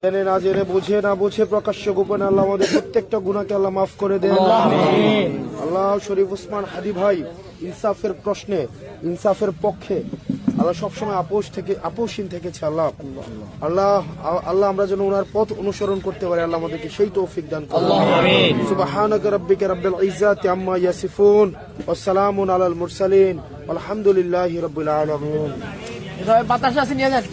জেনে না জেনে, বুঝে না বুঝে, প্রকাশ্য গোপনে আল্লাহ আমাদের প্রত্যেকটা গুনাহকে আল্লাহ মাফ করে দেন। আল্লাহ শরীফ ওসমান হাদি ভাই ইনসাফের প্রশ্নে, ইনসাফের পক্ষে আল্লাহ সবসময় আপোষহীন থেকেছে। আল্লাহ আল্লাহ আমরা যেন ওনার পথ অনুসরণ করতে পারি, আল্লাহ আমাদেরকে সেই তৌফিক দান করুন। সুবহানাকা রাব্বিকা রাব্বিল ইজ্জাতি আম্মা ইয়াসিফুন ওয়া সালামুন আলাল মুরসালিন আলহামদুলিল্লাহি রাব্বিল আলামিন। বাতাস আছে নিয়ে যান।